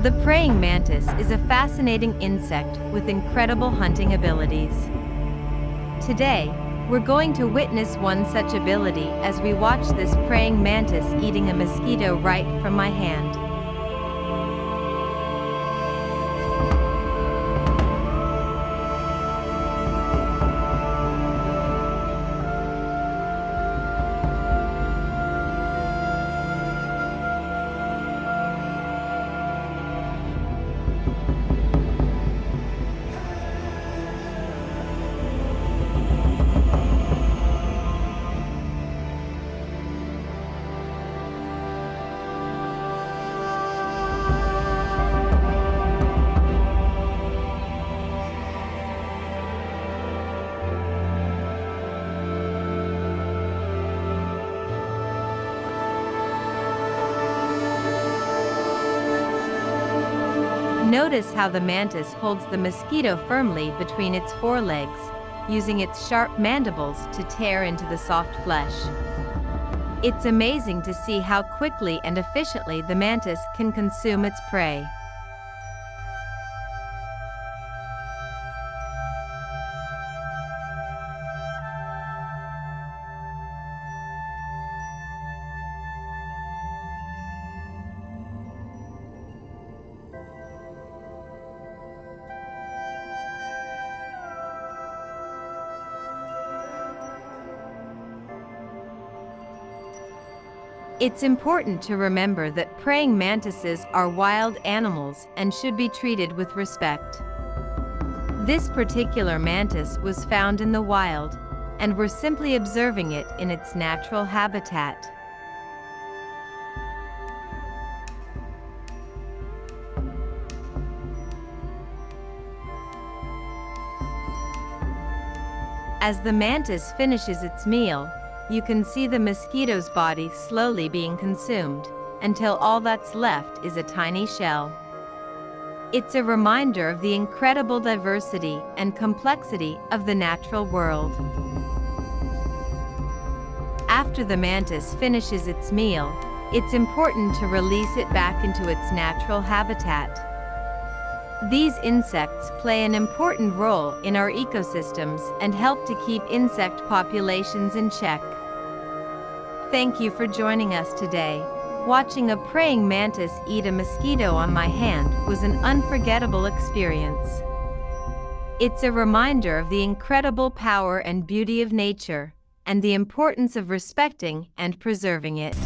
The praying mantis is a fascinating insect with incredible hunting abilities. Today, we're going to witness one such ability as we watch this praying mantis eating a mosquito right from my hand. Notice how the mantis holds the mosquito firmly between its forelegs, using its sharp mandibles to tear into the soft flesh. It's amazing to see how quickly and efficiently the mantis can consume its prey. It's important to remember that praying mantises are wild animals and should be treated with respect. This particular mantis was found in the wild, and we're simply observing it in its natural habitat. As the mantis finishes its meal, you can see the mosquito's body slowly being consumed, until all that's left is a tiny shell. It's a reminder of the incredible diversity and complexity of the natural world. After the mantis finishes its meal, it's important to release it back into its natural habitat. These insects play an important role in our ecosystems and help to keep insect populations in check. Thank you for joining us today. Watching a praying mantis eat a mosquito on my hand was an unforgettable experience. It's a reminder of the incredible power and beauty of nature, and the importance of respecting and preserving it.